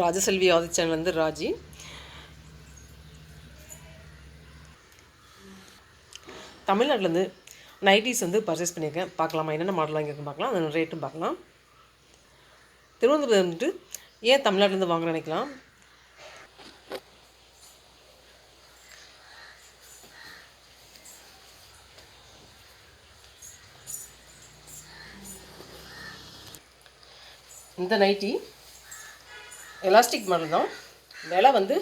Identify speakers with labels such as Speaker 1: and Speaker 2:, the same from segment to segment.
Speaker 1: ராஜசெல்வி ஆதி சேனல்லேருந்து ராஜி. தமிழ்நாட்டிலேருந்து நைட்டிஸ் வந்து பர்ச்சேஸ் பண்ணியிருக்கேன். பார்க்கலாமா, என்னென்ன மாடல் வாங்கியிருக்கேன் பார்க்கலாம், அதோட ரேட்டும் பார்க்கலாம். திருவனந்தபுரம் வந்துட்டு ஏன் தமிழ்நாட்டிலேருந்து வாங்க நினைக்கலாம். இந்த நைட்டி எலாஸ்டிக் மாடல் தான். விலை வந்து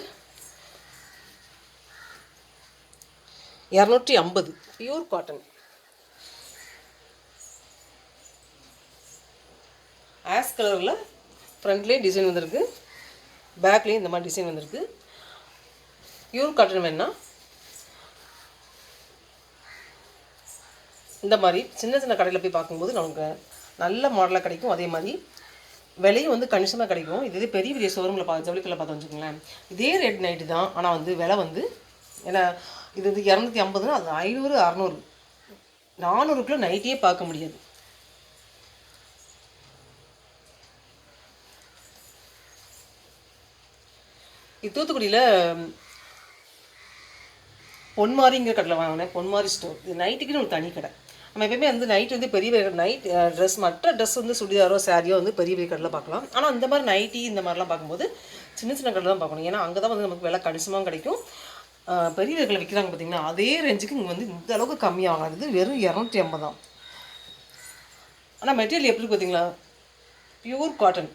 Speaker 1: 250, பியூர் காட்டன். ஆஸ் கலரில் ஃப்ரண்ட்லேயே டிசைன் வந்திருக்கு, பேக்லேயும் இந்த மாதிரி டிசைன் வந்திருக்கு. பியூர் காட்டன் வேணுன்னா இந்த மாதிரி சின்ன சின்ன கடையில் போய் பார்க்கும்போது நமக்கு நல்ல மாடலாக கிடைக்கும். அதே மாதிரி விலையும் வந்து கணிசமாக கிடைக்கும். இதே பெரிய பெரிய ஷோரூமில் ஜவுளிக்கல்ல பார்த்து வச்சுக்கோங்களேன், இதே ரேட் நைட்டு தான். ஆனால் வந்து விலை வந்து ஏன்னா இது வந்து 250னா அது 500, 600, 400க்குள்ள நைட்டியே பார்க்க முடியாது. இது தூத்துக்குடியில் பொன்மாரிங்கிற கடையில் வாங்கினேன். பொன்மாரி ஸ்டோர். இது நைட்டுக்குன்னு ஒரு தனி கடை. நம்ம எப்பயுமே வந்து நைட் வந்து பெரிய நைட் ட்ரெஸ், மற்ற ட்ரெஸ் வந்து சுடிதாரோ சாரியோ வந்து பெரிய பெரிய கடையில் பார்க்கலாம். ஆனால் இந்த மாதிரி நைட்டி இந்த மாதிரிலாம் பார்க்கும்போது சின்ன சின்ன கடையில் தான் பார்க்கணும். ஏன்னா அங்கே தான் வந்து நமக்கு விலை கணிசமாக கிடைக்கும். பெரிய கடையில் விற்கிறாங்க பார்த்திங்கன்னா, அதே ரேஞ்சுக்கு இங்கே வந்து இந்த அளவுக்கு கம்மியாகாது. வெறும் 250 தான். ஆனால் மெட்டீரியல் எப்படி பார்த்தீங்களா, பியூர் காட்டன்.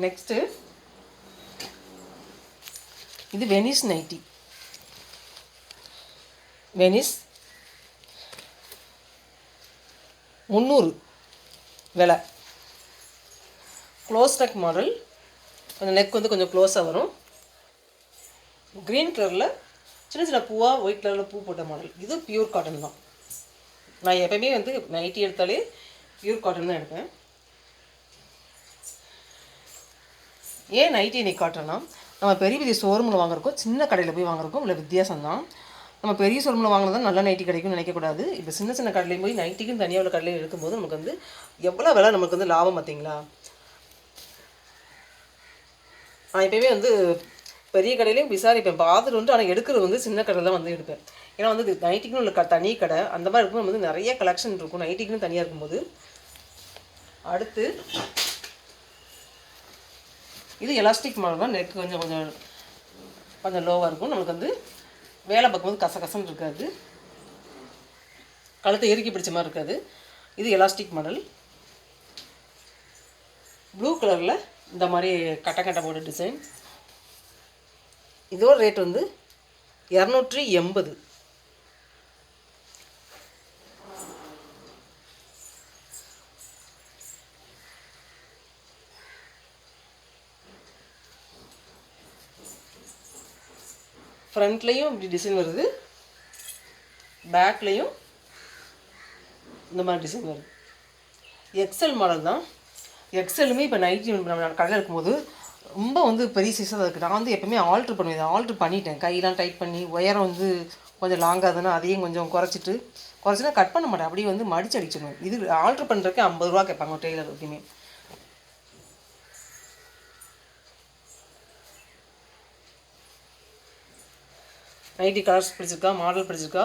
Speaker 1: நெக்ஸ்ட்டு இது வெனிஸ் நைட்டி. வெனிஸ் 300 விலை. Close neck model. கொஞ்சம் நெக் வந்து கொஞ்சம் க்ளோஸாக வரும். க்ரீன் கலரில் சின்ன சின்ன பூவாக ஒயிட் கலரில் பூ போட்ட மாடல். இது பியூர் காட்டன் தான். நான் எப்போயுமே வந்து நைட்டி எடுத்தாலே பியூர் காட்டன் தான் எடுப்பேன். ஏன் நைட்டி இன்றைக்கி காட்டுறேன்னா, நம்ம பெரிய பெரிய ஷோரூமில் வாங்குறக்கும் சின்ன கடையில் போய் வாங்குறக்கும் இல்லை வித்தியாசம் தான். நம்ம பெரிய ஷோரூமில் வாங்கினதான் நல்ல நைட்டி கிடைக்கும்னு நினைக்கக்கூடாது. இப்போ சின்ன சின்ன கடையிலையும் போய் நைட்டிக்கும் தனியாக உள்ள கடையிலையும் எடுக்கும்போது நமக்கு வந்து எவ்வளோ விலை நமக்கு வந்து லாபம் பார்த்தீங்களா. நான் எப்போயுமே வந்து பெரிய கடையிலையும் விசாரிப்பேன், பார்த்துட்டு வந்து. ஆனால் எடுக்கிறது வந்து சின்ன கடையில் தான் வந்து எடுப்பேன். ஏன்னா வந்து நைட்டிக்குன்னு உள்ள தனி கடை அந்த மாதிரி இருக்கும்போது வந்து நிறைய கலெக்ஷன் இருக்கும் நைட்டிக்குன்னு தனியாக இருக்கும்போது. அடுத்து இது எலாஸ்டிக் மாடல் தான். நெக் கொஞ்சம் கொஞ்சம் கொஞ்சம் லோவாக இருக்கும். நமக்கு வந்து வேலை பார்க்கும்போது கசகசன்னு இருக்காது, கழுத்தை இறுக்கி பிடிச்ச மாதிரி இருக்காது. இது எலாஸ்டிக் மாடல். ப்ளூ கலரில் இந்த மாதிரி கட்டை கட்டை போட்ட டிசைன். இதோட ரேட் வந்து 280. ஃப்ரண்ட்லேயும் இப்படி டிசைன் வருது, பேக்லேயும் இந்த மாதிரி டிசைன் வருது. எக்ஸல் மாடல் தான். எக்ஸலுமே இப்போ நைட்டி நம்ம கடையில் இருக்கும்போது ரொம்ப வந்து பெரிய சைஸாக இருக்குது. நான் வந்து எப்போவுமே ஆல்ட்ரு பண்ணுவேன். ஆல்ட்ரு பண்ணிட்டேன். கையெல்லாம் டைட் பண்ணி உயரம் வந்து கொஞ்சம் லாங்காகுதுன்னா அதையும் கொஞ்சம் குறைச்சினா கட் பண்ண மாட்டேன், அப்படியே வந்து மடிச்சு அடிச்சிடுவேன். இது ஆல்ட்ரு பண்ணுறதுக்கு 50 ரூபா கேட்பாங்க டெய்லர் எப்பயுமே. நைட்டி கலர்ஸ் பிடிச்சிருக்கா, மாடல் பிடிச்சிருக்கா.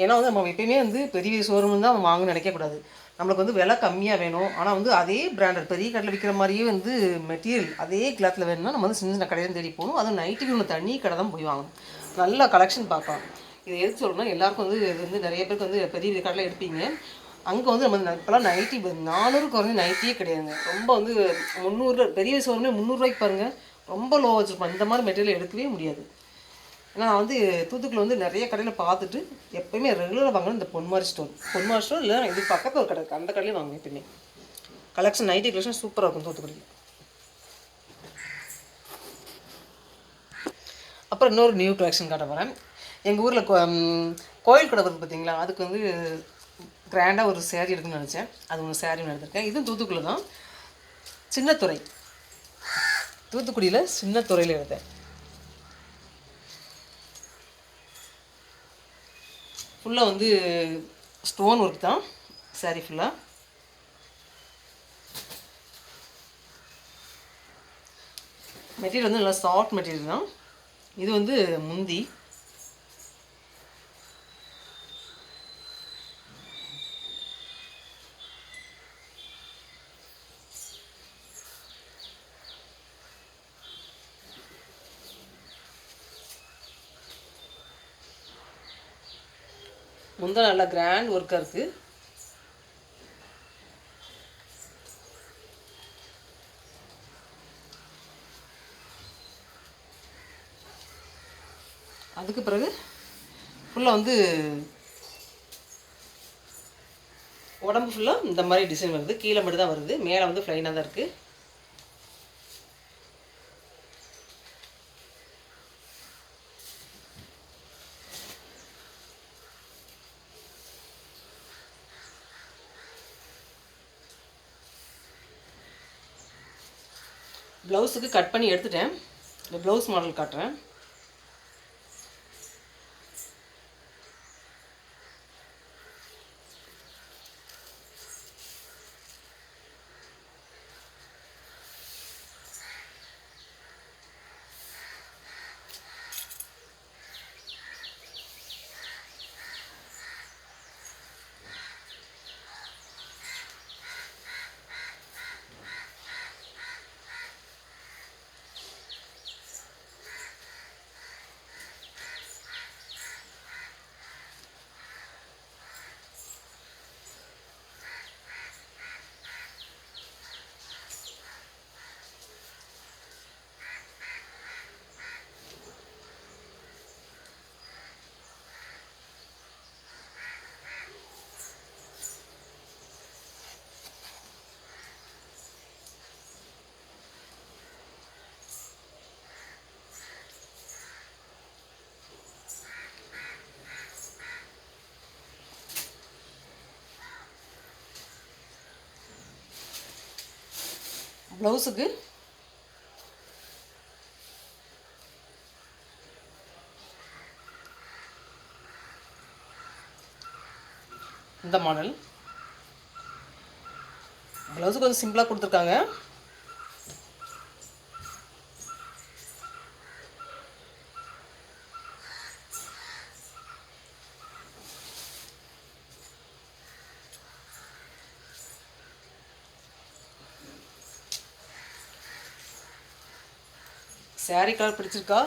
Speaker 1: ஏன்னா வந்து நம்ம எப்பயுமே வந்து பெரிய ஷோரூம் தான் நம்ம வாங்கணும்னு நினைக்கக்கூடாது. நம்மளுக்கு வந்து விலை கம்மியாக வேணும், ஆனால் வந்து அதே பிராண்டட் பெரிய கடையில் விற்கிற மாதிரியே வந்து மெட்டீரியல் அதே கிளாத்தில் வேணும்னா நம்ம வந்து சின்ன சின்ன கடையில் தேடி போகணும். அதுவும் நைட்டுக்கு ஒன்று தனி கடை தான் போய் வாங்கணும். நல்லா கலெக்ஷன் பார்க்கலாம். இதை எதுக்கு சொல்லணும்னா, எல்லாருக்கும் வந்து இது வந்து நிறைய பேருக்கு வந்து பெரிய பெரிய கடையில் எடுப்பீங்க. அங்கே வந்து நம்ம இப்போலாம் நைட்டி 400 குறைஞ்சி நைட்டியே கிடையாதுங்க. ரொம்ப வந்து 300, பெரிய ஷோரூமே 300 ரூபாய்க்கு பாருங்கள், ரொம்ப லோ வச்சுருப்போம். இந்த மாதிரி மெட்டீரியல் எடுக்கவே முடியாது. ஏன்னா நான் வந்து தூத்துக்குள்ள வந்து நிறைய கடையில் பார்த்துட்டு எப்போயுமே ரெகுலராக வாங்கணும் இந்த பொன்மாரி ஸ்டோர் இல்லை, இது பக்கத்தில் ஒரு கடை இருக்குது, அந்த கடையிலையும் வாங்குவேன் எப்பயுமே. கலெக்ஷன் நைட்டி கலெக்ஷன் சூப்பராக இருக்கும் தூத்துக்குடியில். அப்புறம் இன்னொரு நியூ கலெக்ஷன் காட்ட போகிறேன். எங்கள் ஊரில் கோயில் கடை வருது பார்த்தீங்களா, அதுக்கு வந்து கிராண்டாக ஒரு சேரீ எடுக்கணும்னு நினச்சேன். அது ஒன்று சேரீ ஒன்று எடுத்திருக்கேன். இதுவும் தூத்துக்குடியில் தான், சின்னத்துறை. தூத்துக்குடியில் சின்னத்துறையில் எடுத்தேன். ஃபுல்லாக வந்து ஸ்டோன் ஒர்க் தான் சாரீ ஃபுல்லாக. மெட்டீரியல் வந்து நல்லா சாஃப்ட் மெட்டீரியல் தான். இது வந்து முந்தி. முந்தா நல்லா கிராண்ட் ஒர்க்காக இருக்குது. அதுக்கு பிறகு ஃபுல்லாக வந்து உடம்பு ஃபுல்லாக இந்த மாதிரி டிசைன் வருது. கீழே மட்டும் தான் வருது, மேலே வந்து ஃப்ளைனாக தான் இருக்குது. ப்ளவுஸுக்கு கட் பண்ணி எடுத்துட்டேன். இந்த ப்ளவுஸ் மாடல் காட்டுறேன். ப்ளவுஸுக்கு இந்த மாடல். ப்ளவுஸுக்கு கொஞ்சம் சிம்பிளாக கொடுத்துருக்காங்க. சாரீ கலர் பிடிச்சிருக்கா?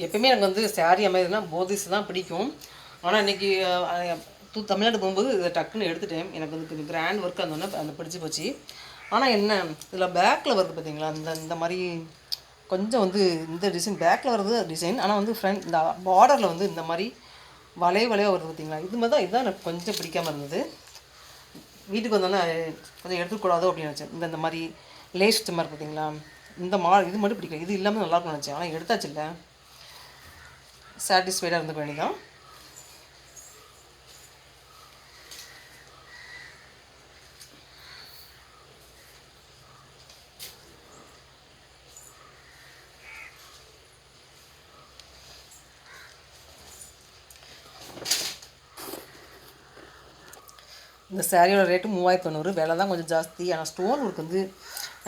Speaker 1: எப்பயுமே எனக்கு வந்து சாரீ அமைதினா போதிஸ் தான் பிடிக்கும். ஆனால் இன்றைக்கி தமிழ்நாடு போகும்போது இதை டக்குன்னு எடுத்துட்டேன். எனக்கு வந்து கொஞ்சம் கிராண்ட் ஒர்க் இருந்தோன்னே அந்த பிடிச்சி போச்சு. ஆனால் என்ன இதில் பேக்கில் வருது பார்த்தீங்களா, இந்த மாதிரி கொஞ்சம் வந்து இந்த டிசைன் பேக்கில் வருது டிசைன். ஆனால் வந்து ஃப்ரண்ட் இந்த பார்டரில் வந்து இந்த மாதிரி வளைவாக வருது பார்த்தீங்களா, இது மாதிரி தான். இதுதான் எனக்கு கொஞ்சம் பிடிக்காமல் இருந்தது. வீட்டுக்கு வந்தோன்னே கொஞ்சம் எடுத்துக்கூடாதோ அப்படின்னு நினச்சேன். இந்த மாதிரி லேஸ் மாதிரி பார்த்தீங்களா, இந்த இது மட்டும் பிடிக்கல. இது இல்லாமல் நல்லாயிருக்கும்னு நினச்சேன். ஆனால் எடுத்தாச்சு இல்லை, சாட்டிஸ்ஃபைடாக இருந்துக்க வேண்டியதான். இந்த சாரியோட ரேட்டு 3900. விலை தான் கொஞ்சம் ஜாஸ்தி. ஆனால் ஸ்டோன் ஒர்க் வந்து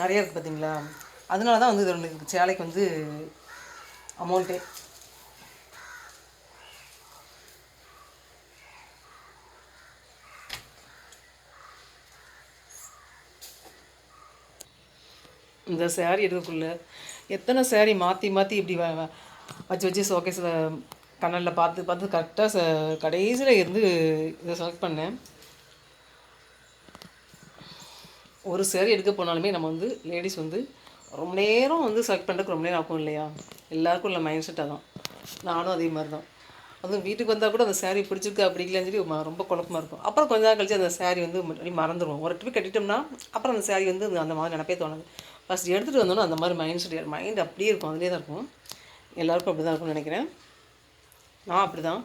Speaker 1: நிறைய இருக்குது பார்த்தீங்களா, அதனால தான் வந்து இது சேலைக்கு வந்து அமௌண்ட்டே. இந்த சேரீ எடுக்கக்குள்ள எத்தனை சேரீ மாற்றி மாற்றி இப்படி வச்சு வச்சு ஷோகேஸில் கண்ணலில் பார்த்து பார்த்து கரெக்டாக கடைசியில் இருந்து இதை செலக்ட் பண்ணேன். ஒரு சேரீ எடுக்க போனாலுமே நம்ம வந்து லேடிஸ் வந்து ரொம்ப நேரம் வந்து செலக்ட் பண்ணுறதுக்கு ரொம்ப நேரம் ஆகும் இல்லையா? எல்லாருக்கும் உள்ள மைண்ட் செட் அதான். நானும் அதே மாதிரி தான். அதுவும் வீட்டுக்கு வந்தால் கூட அந்த saree பிடிச்சிருக்கா பிடிக்கலன்னு சொல்லி ரொம்ப குழப்பமா இருக்கும். அப்புறம் கொஞ்ச நாள் கழிச்சு அந்த saree வந்து மறந்துடுவோம். ஒரு ட்ரிப் கட்டிட்டோம்னா அப்புறம் அந்த saree வந்து அந்த மாதிரி நினைப்பே தோணாது. ஃபஸ்ட் எடுத்துகிட்டு வந்தோன்னா அந்த மாதிரி மைண்ட் அப்படியே இருக்கும், அதிலே தான் இருக்கும். எல்லாருக்கும் அப்படி தான் இருக்கும்னு நினைக்கிறேன். நான் அப்படி தான்.